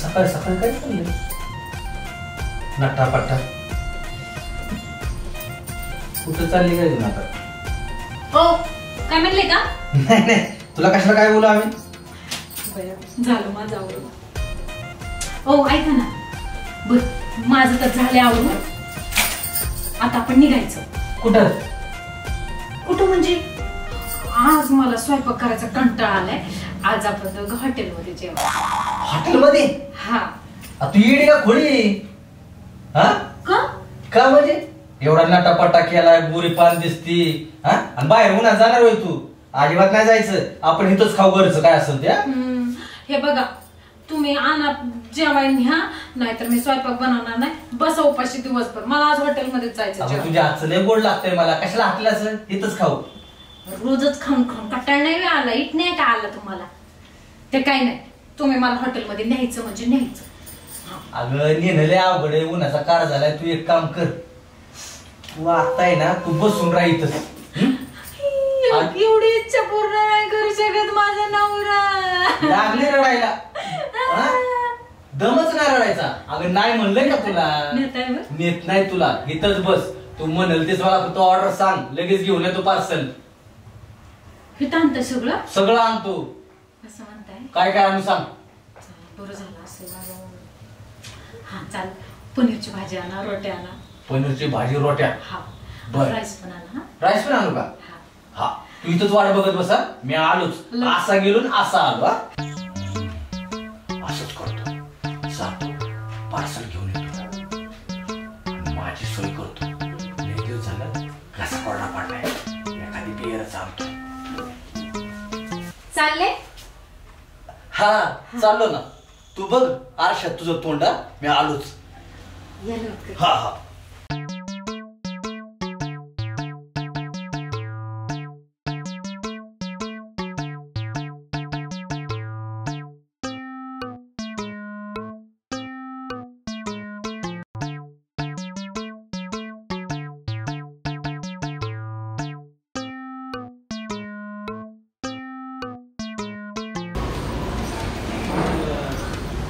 सकाळ सकाळ काय चाललंय? नट्टापट्टा कुठं चालली काय घेऊन आता? हो काय म्हणले का? नाही नाही, तुला कशाला काय बोलू आम्ही? झालं माझं आवडून. हो ऐका ना, बर माझं तर झालं आवडून. आता आपण निघायचं. कुठं? कुठं म्हणजे आज मला स्वयंपाक करायचा कंटाळा आलाय. आज आपण दोघं हॉटेलमध्ये जेवा. हॉटेलमध्ये? हा. तू येडी का खोडी? हा का म्हणजे एवढा नटापटा केलाय, गोरी पान दिसती हा, आणि बाहेर उन्हात जाणार होय तू? अजिबात नाही जायचं, आपण इथंच खाऊ घरचं काय असेल त्या. हे बघा तुम्ही आणा जेवाय न्या, नाहीतर मी स्वयंपाक बनवणार नाही. बसा उपाशी दिवसभर. मला आज हॉटेलमध्ये जायचं. तुझ्या हातचं लय गोड लागतंय मला. कशाला हाटल्याचं? इथंच खाऊ. रोजच खाऊन खाऊन कंटाळा नाही आला. इट नाही का आला तुम्हाला? ते काही नाही, तुम्ही मला हॉटेलमध्ये न्यायचं म्हणजे न्यायचं. अगं नेणं लय अवघड आहे, उन्हाचा कार झालाय. तू एक काम कर, तू आता आहे ना, तू बसून राह इथंच. एवढी इच्छा पूर्ण नाही करू शकत माझा नवरा. लागले रडायला, दमच नाही रडायचा. अगं नाही म्हणलंय का तुला? नेत नाही तुला. इथंच बस. तू म्हणल तेच मला फक्त ऑर्डर सांग, लगेच घेऊन येतो पार्सल. इथं आणतं सगळं? सगळं आणतो. असं म्हणताय? काय काय आणू सांग. बरं झालं असं. हा चाल, पनीरची भाजी आणा, रोट्या आणा. पनीरची भाजी रोट्या? हा. बरं. राईस पण आणा. राईस पण आणू का? हा. तू इथंच वाट बघत बसा, मी आलोच. असा गेलो असा आलो. असंच करतो, जातो पार्सल घेऊन येतो, माझी सोय करतो. लय दिवस झालं कसा कोरडा पाडलाय, एखादी बियर चालतो. चालले? हा चाललो ना. तू बघ आरशात तुझं तोंड. मी आलोच. हा हा.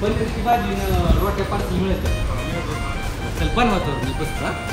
पनीरची भाजी रोट्या पार्सल मिळतात. चल बनवतो मी बसतो.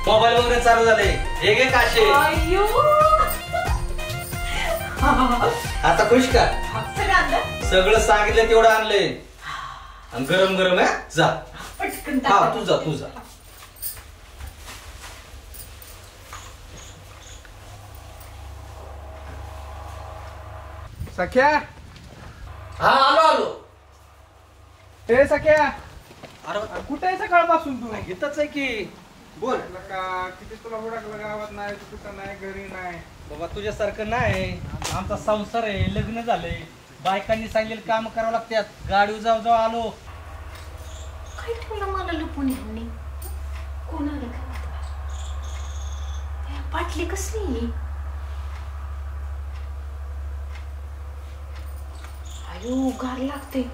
मोबाईल वगैरे चालू झाले. हे घे काशे. अय्यो. आता खुश का? सगळं आणलं? सगळं सांगितलं तेवढं आणलंय. आणि गरम गरम आहे. जा पटकन हा तू जा तू जा. सख्या. हा आलो आलो. ए सख्या, अरे कुठे आहे सकाळपासून तू? इथंच आहे की. बोल. का किती तुला हुडकलं, गावात नाही, तू कुठं नाही, घरी नाही. बाबा तुझ्यासारखं नाही. आमचा संसार आहे, लग्न झालंय, बायकांनी सांगितलेलं काम करावं लागतात. गाडीवर जाऊ जाऊ आलो. काय ठेवलं मला लपून यांनी? कोणाला काय बाटली कसली? अयो गार लागते.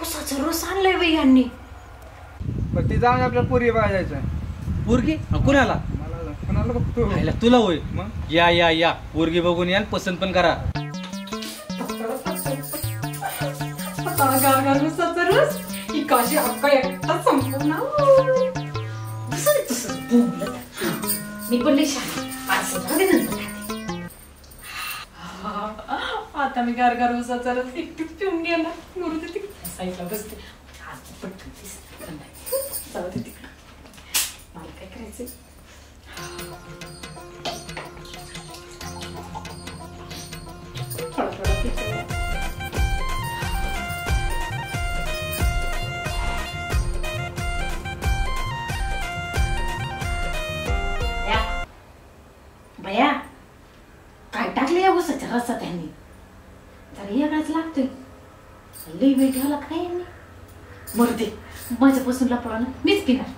उसाचा रस आणलाय बाई यांनी. पण ती जाऊन आपल्याला पोरी बघायला जायचंय. पोरगी कुणाला? मला कोणाला बघतो? खायला तुला होय. मग या या या पोरगी बघून या आणि पसंत पण करा. गार गार उसाचा रस ही काशी हक्का एकटा संपूर्ण. मी पण लई छान आता मी गार गार उसाचा रस एकटीच पिऊन गेला. मुरुदे तिकडे साईडला बसते. पटकन जाऊ दे तिकडे. मला काय करायचंय? थोडा थोडा पितो. बया काय टाकले या उसाच्या रसात यांनी? जरा वेगळाच लागतोय. लई वेळ ठेवला काय यांनी? मरते माझ्यापासून लपवा ना, मीच पिणार.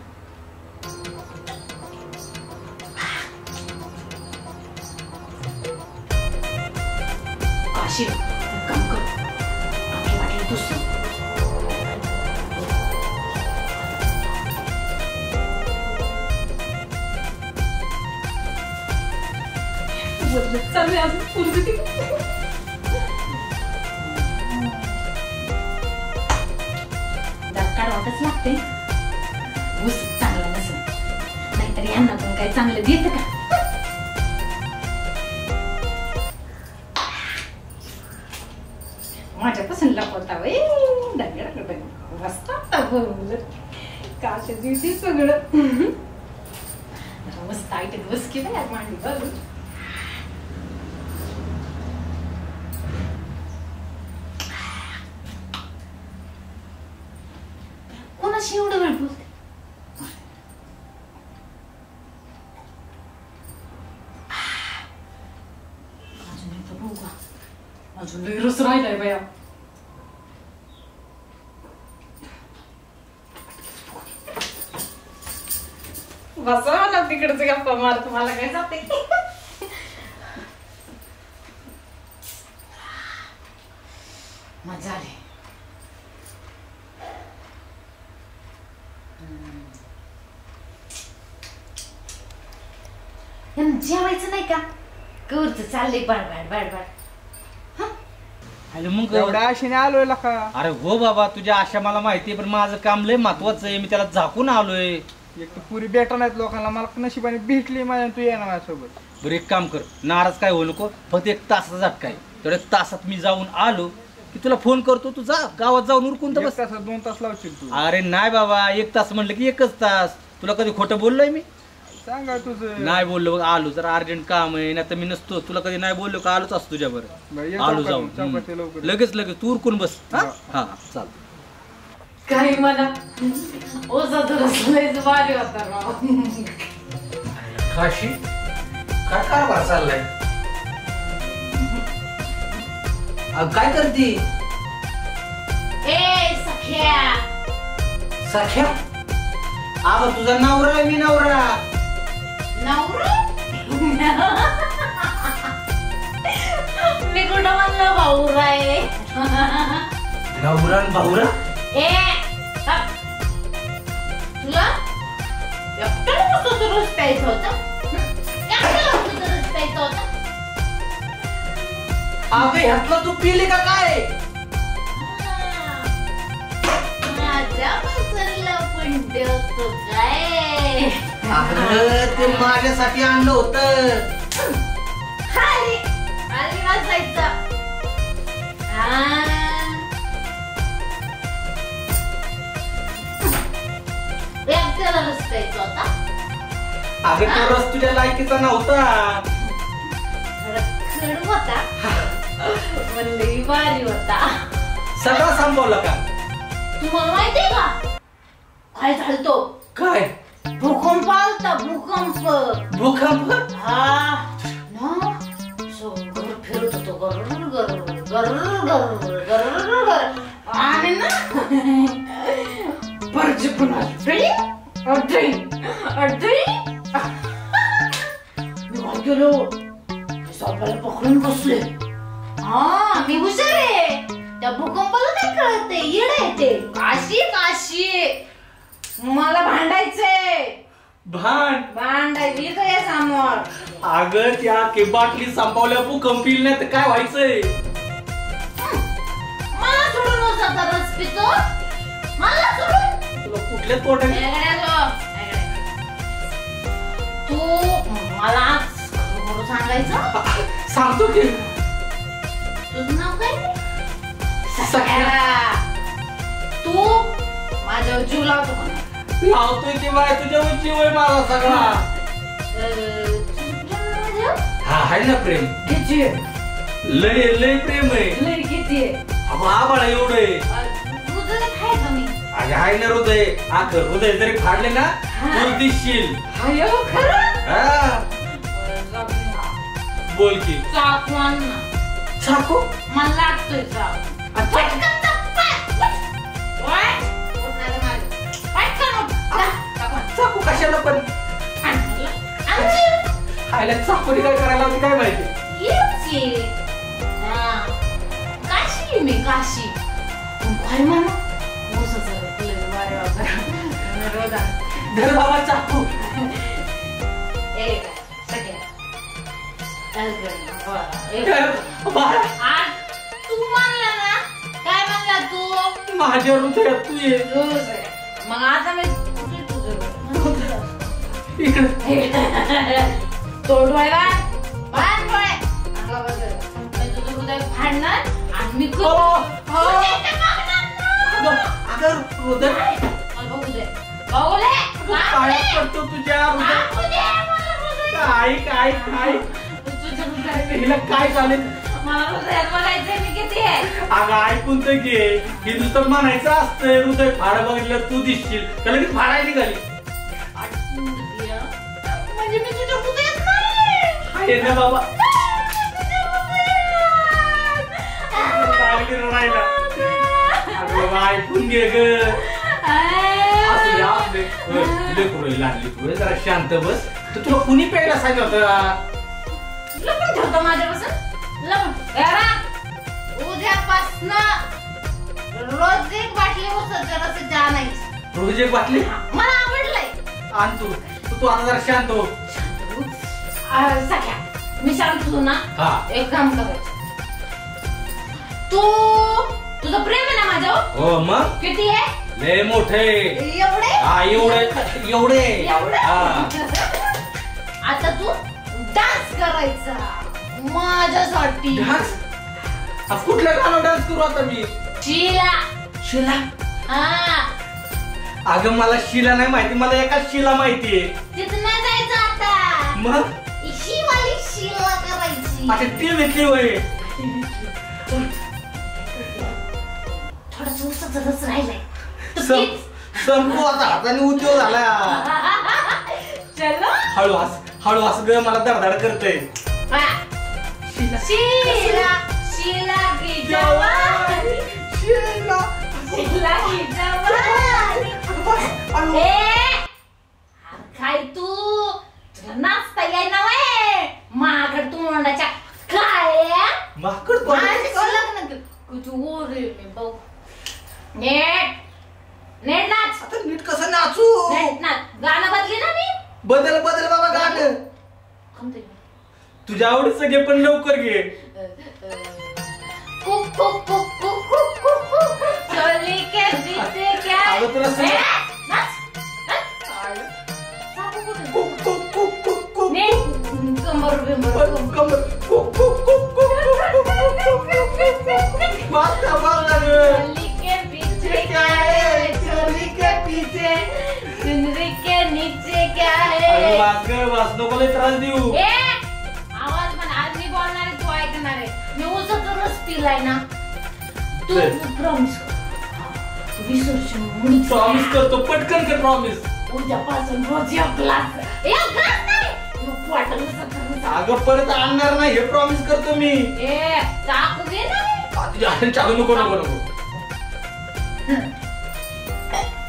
काशी काम कर. आपली वाटली दुसरी. चालू अजून पूर्वी काढवाटच लागते. ऊस चांगला नसेल, नाहीतर यांना पण काही चांगलं देत का? माझ्यापासून लपवता बाई. रस्ता काशा दिवशी सगळं मस्त आयटे बस की बाय मांडी बघ. कोणाशी एवढं वेळ बोलते? अजून एकदा बघू का? अजून लई रस राहिलाय बाया. बसा मला तिकडचं गप्पा मारत. मला काय जाते? मजा आली. जेवायचं नाही का? कवरच चाललंय बाड बाड बाड. मग एवढ्या आशेने आलोय लका. अरे हो बाबा, तुझ्या आशा मला माहितीये, पण माझं काम लय महत्वाचं आहे. मी त्याला झाकून आलोय. एक तर पुरी भेटा नाहीत लोकांना. मला नशिबाने भेटली माझ्या. तू ये ना माझ्यासोबत. बरं एक काम कर, नाराज काय होऊ नको. फक्त 1 तासाचा झटका आहे. तेवढ्या 1 तासात मी जाऊन आलो की तुला फोन करतो. तू जा गावात जाऊन उरकून तर बस. 1 तासात 2 तास लावशील तू? अरे नाही बाबा, 1 तास म्हटलं की 1च तास. तुला कधी खोटं बोललोय मी? सांगा तुझं. नाही बोललो बघ. आलो जरा अर्जंट काम आहे, नाही तर मी नसतो. तुला कधी नाही बोललो का? आलोच असतो तुझ्या बरं. आलो जाऊन लगेच लगेच. तू उरकून बस. हा चाल. काही म्हणा ओझाचा रस लयच भारी होता राव. काशी काय कारभार चाललाय? काय करती? ए सख्या. सख्या? आबा तुझा नवरा आहे. मी नवरा. नवरा? मी कुठं म्हणलं भाऊरा आहे? नवरा आणि भाऊरा? ए तुला एकट्याला कसं रस प्यायचं होतं? एकट्याला कसं रस प्यायचं होतं? अगं ह्यातलं तू पिली का काय? माझ्या पसरला पण देवतो काय? अगं ते माझ्यासाठी आणलं होतं. खाली खाली बसायचं. एकट्याला रस प्यायचा होता. अगं तो रस तुझ्या लायकीचा नव्हता. कडू होता पण लई भारी होता. सगळं सांभाळलं का? तुम्हाला माहितीये का काय झालतो? काय भूकंप आलता. भूकंप. भूकंप? हा ना घर फिरत होतो. गरर गरर गरर गरर गरर गरर आणि ना परजे पण अडई अडई अडई. मी काय केलो? सापाला पकडून बसले. हा मी हुशार आहे. त्या भूकंपाला काय कळते? येड आहे ते. काशी काशी मला भांडायचंय. भांडायची तर समोर. अगं त्या के बाटली संपवल्या भूकंप येईल नाही तर काय व्हायचंय? मला सोडून उसाचा रस पितो. मला सोडून. तुला कुठल्या तोट्याने? तू मला सांगायचं? सांगतो की. तुझं नाव काय? तू माझ्यावर जीव लावतो का? लावतोय की बाय तुझ्या जीव आहे माझा सगळा. हा आहे ना प्रेम. किती? लय लय प्रेम आहे. लय किती? आबाळा एवढं आहे. तुझं काय कमी? अगं आहे ना हृदय. अगं हृदय जरी फाडले ना तू दिसशील. खरं? बोल की. चाकू आण ना. चाकू? मला लागतोय चाकू. चाकू कशाला पण? खायला चाकूने काय करायला होती काय माहिती? काशी मी काशी. काय म्हणू? धर बाबा चाकू. तू म्हणला ना? काय म्हणला तू? माझ्या हृदयात तू ये. मग आता मी तोड व्हायला भांड डोळे तुझं हृदय भांडणार आणि मी करतो तुझ्या काय काय काय काय चालेल? मला हृदयात बघायचंय मी किती आहे. अगं ऐकून तर घे. हे नुसतं म्हणायचं असतंय हृदय फाड बघितलं तू दिसशील त्याला की फाडायला निघाली. म्हणजे मी तुझ्या हृदयात नाही आहे ना बाबा. रडायला. अगं बाबा ऐकून घे ग. जरा शांत बस. तर तुला कुणी प्यायला सांगितलं होतं? लपून ठेवतो माझ्यापासून. उद्यापासून रोज एक बाटली उसाच्या रसाची आणायची. रोज एक बाटली? मला आवडलंय. आण तू. तू आता जरा शांत हो. सख्या मी सांगतो ना. एक काम करायचं. तुझं प्रेम आहे ना माझ्यावर? हो मग किती आहे? लय मोठे. एवढे? हा एवढे एवढे. आता तू डान्स करायचा माझ्यासाठी. डान्स? कुठल्या गाणं डान्स करू आता मी? शीला. शीला? हा. अगं मला शीला नाही माहिती. मला एका शीला माहितीये. तिथं नाही जायचं आता. मग ही वाली शीला करायची. आता ती भेटली वय. थोडस उसाचा रस राहिलाय. संपू आता. हाताने उद्योग झाला. चलो हळू हस ग. मला धडधड करतय. शीला शीला की जवानी. शीला शीला की जवानी. काय तू नाचता याय ना वय माकड तोंडाच्या काय माकड लग्न कुठे ओरे मी बघ. नेट नेट नाच. आता नीट कसं नाचू? नेट नाच. गाणं बदली ना मी. बदल बदल बाबा गाणं. तुझ्या आवडीचं घे पण लवकर घे. कुक कुक कुक कुक कुक कुक कुक चोली के पीछे क्या है? अगं तुला नाच नाच. चुनरी के नीचे क्या है? वास नको लय त्रास देऊ. आवाज पण आज मी बोलणार आहे, तू ऐकणार आहे. मी उसाचा रस पिलाय ना, तू प्रॉमिस कर. विसर्जन प्रॉमिस करतो, पटकन कर प्रॉमिस. उद्यापासून रोज एक ग्लास नाही. अगं परत आणणार नाही हे प्रॉमिस करतो मी. चाकू घे ना. तुझ्या हाताने चालू नको नको नको.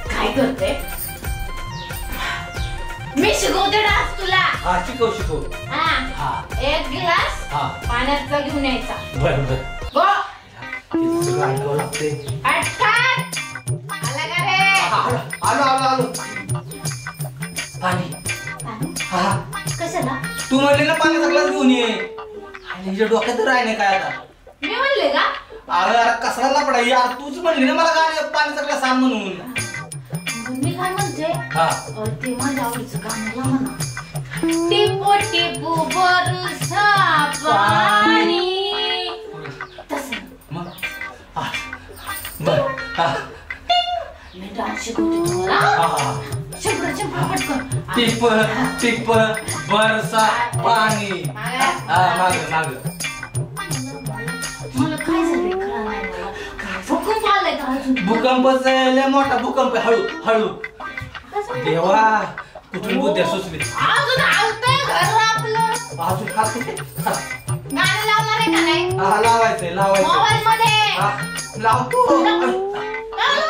काय करते? मी शिकवते डान्स तुला. हा शिकव शिकव. हा एक ग्लास पाण्याचा घेऊन यायचा. बरं बरं. हो ऐकावं लागते. आला का रे? आलो आलो आलो. पाणी. हा कशाला? तू म्हणले ना पाण्याचा ग्लास घेऊन ये. हिच्या डोक्यात राही नाही काय आता. मी म्हणले का? अरे कसा लपडा यार, तूच म्हणली ना मला काय पाण्याचा ग्लास आण म्हणून. मी काय म्हणते? ते माझ्या आवडीचं गाणं लावा ना. टिपो टिपो बरसा पाणी. तसं मग बर. मी डान्स शिकवते तुम्हाला. पटकन. टिप टिप बरसा पाणी. माग माग. मला काय झालंय कळलं नाही मला. भूकंप आलाय का अजून? भूकंपच लय मोठा भूकंप. हळू हळू. देवा कुठून बुद्ध्या सुचली. अजून आलतंय घर आपलं. अजून गाणं लावणार आहे का नाही? लावायचंय लावायचं. मोबाईल मध्ये लावतो.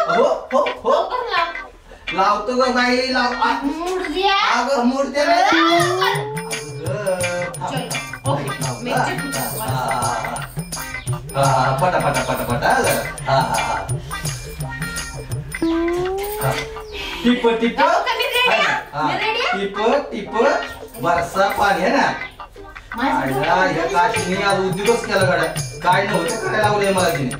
हो हो हो लावतो ग बाई. लाव. मुर्द्या. अगं मूर्त्या पटा पटा पटा पटा. टिप टिप टिप टिप बरसा पाणी आहे ना. काशीने आज उद्योगच केला गाड्या. काय नव्हतं करायला लावलंय मला तिने.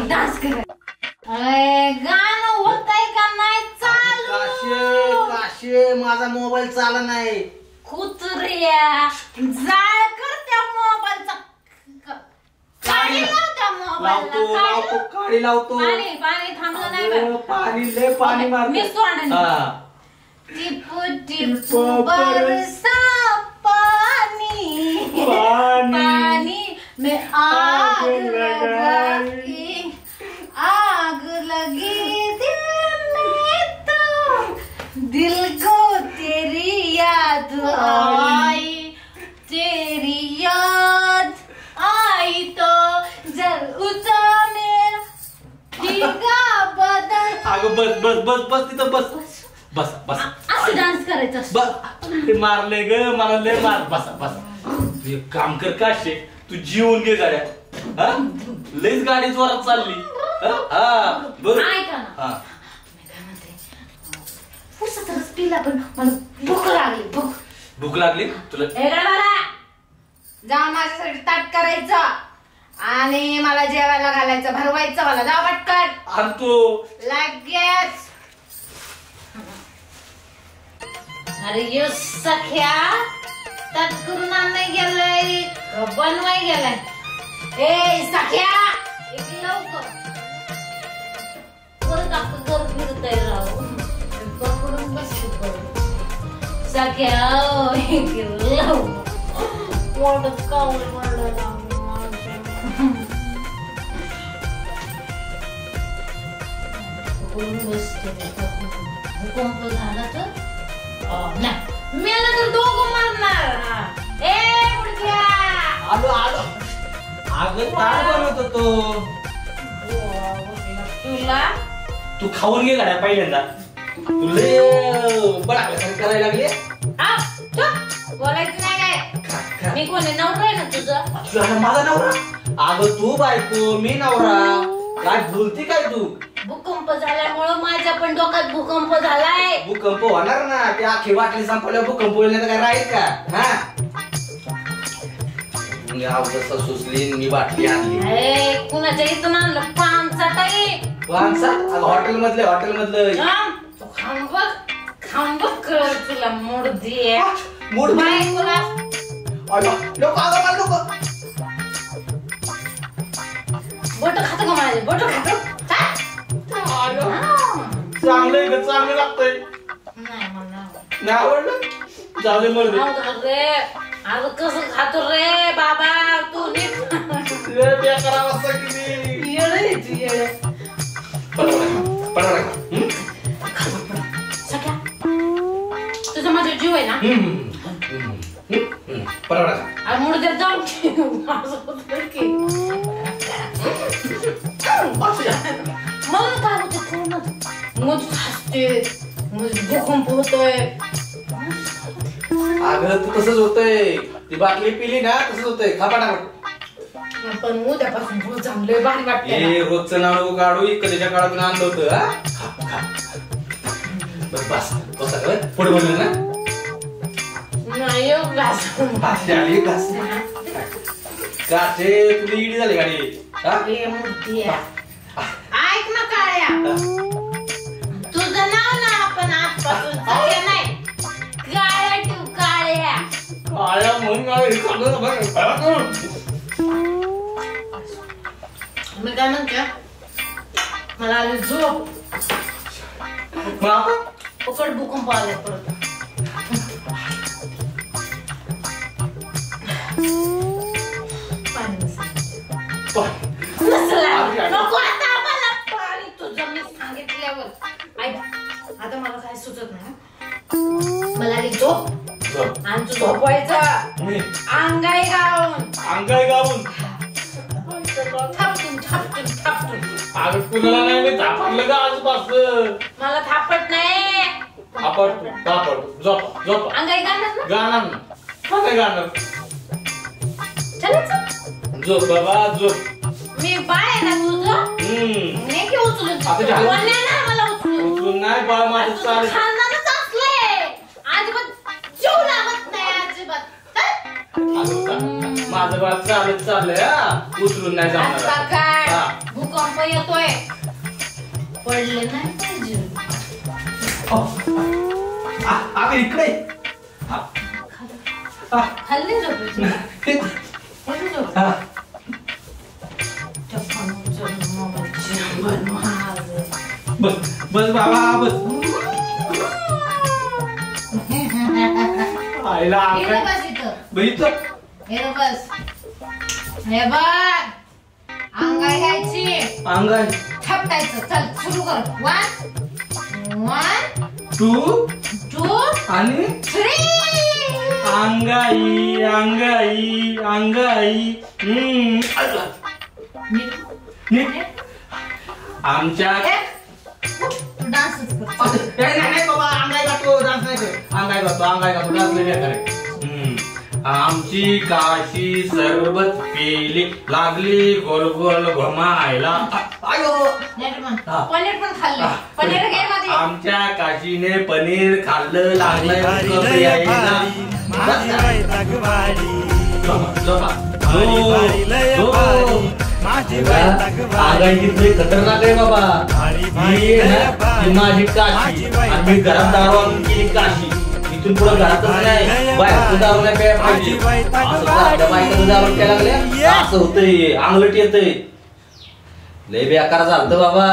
डान्स कर. गाणं होतंय का नाही चालू? काशे माझा मोबाईल चालला नाही. कुत्र्या जाळ कर त्या मोबाईलचा. काढी लाव त्या मोबाईलला. लावतो काढी लावतो. पाणी पाणी थांबलं नाही. पाणी लय पाणी मारतो. मी सोडणार. टिप टिप बरसा पानी पानी में आग लगी. आग लगी दिल में तो दिल को तेरी याद आई. तेरी याद आई तो जल उठा मेरा भीगा बदन. अगं बस बस बस बस तिथं बस बस बस. असं डान्स करायचं. बस मारले ग मला लय मार. बस बस. एक काम कर काशे, तू जीवन घे गाड्या. लयच गाडी जोरात चालली. बरोबर. ऐका ना, मी काय म्हणते, पुढचा तरच पिला पण मला भूक लागली. भूक लागली तुला? जाऊन माझ्यासाठी ताट करायचं आणि मला जेवायला घालायचं, भरवायचं मला. जा पटकन. आणतो लगेच. अरे यो सख्या ताट करून नाही गेलाय, बनवाय गेलाय. ए सख्या एक लवकर परत आपण घर फिरतय राहू. पकडून बसतो सख्या. एक लवकर वाटत कावळ मारला. भूकंप झाला तर नाही मेला तर दोघं मारणार. ए मुडक्या आलो आलो. अगं काय बनवत होतो तुला? तू खाऊन घे गाड्या पहिल्यांदा. तुले बडाकल्यासारखं करायला लागले. बोलायचं नाही काय. मी कोणी नवरा आहे ना तुझं? माझा नवरा? अगं तू बायको मी नवरा. काय बोलती काय तू? भूकंप झाल्यामुळे माझ्या पण डोक्यात भूकंप झालाय. भूकंप होणार ना. ते आखी वाटली संपल्यावर भूकंप होईल नाही तर काय राहील का? हा सुचली मी बाटली आणली. कुणाच्या इथून आणलं? पानचा काही हॉटेल मधलं खा खाऊन बघ कळत तुला मुडदी मूड बायकोला लोक आगा मला लोक बोट खातो का माझे बोट खातो चांगलं ग चांगलं लागतंय नाही मला नाही आवडलं जाऊ दे मरू दे रे अगं कसं खातो रे बाबा तू नीट लय बेकार अवस्था केली येडे तू येडे पडा सख्या तुझा माझा जीव आहे ना पडा अरे मुडद्यात जाऊन माझं होतं की मला काय होतं कोण मग हसते मग भूकंप होतोय अगं तू तसंच होतंय ती बाटली पिली ना तसंच होतंय खा पटापट पण उद्यापासून रोज चांगलं भारी वाटतंय हे रोजचं नाव काढू कधीच्या काळातून आणलं होतं हा खा बस बस पुढे बोललं ना नाही घास भाषे आली घास काचे तुला इडी झाली गाडी हा हे मूर्ती आहे. ऐक ना काळ्या तुझं नाव ना आपण आजपासून सगळ्या नाही काळ्या ठेव काळ्या काळ्या म्हणून मी काय म्हणते मला आली झोप पकड भूकंप आले परत नको आता मला पाणी तुझं मी सांगितल्यावर ऐक आता मला काय सुचत नाही मला आली झोप आणि तू झोपवायचं अंगाई गाऊन थापटून थापटून थापटून अगं कुणाला नाही मी थापडलं का आजपासून मला थापट नाही थापड झोप अंगाई गाणार गाणार काय गाणार चल झोप बाबा झोप मी बाळ आहे ना तुझं नाही की उचलून ना मला उचलून नाही बाळ माझं चाल खानदानच असलंय अजिबात जीव लागत नाही अजिबात माझं बाळ चालत चाललंय उचलून नाही आता काय जाणार भूकंप येतोय पडले नाही पाहिजे अगं इकडे खाल्ली झोपायची बस बाबा बस आईला बघितलं बस हे बघ अंगाई घ्यायची अंगाई थापटायचं चल सुरू कर 1 2 आणि 3 अंगाई अंगाई अंगाई आमच्या डान्सच नाही बाबा अंगाई गातो डान्स नाही कर अंगाई गातो डान्स नाही करे आमची काशी सरबत पेली लागली गोल गोल घुमायला आयो पनीर पण खाल्लं पनीर घे मध्ये आमच्या काशीने पनीर खाल्लं लागलं खतरनाक आहे बाबा माझी काशी आणि मी घरात दारू आणून केली काशी इथून पुढे घरातच नाही बाहेर दारू नाही प्यायला पाहिजे बायका दारू प्यायला लागल्या असं होतंय अंगलट येतंय लय बेकार झालं बाबा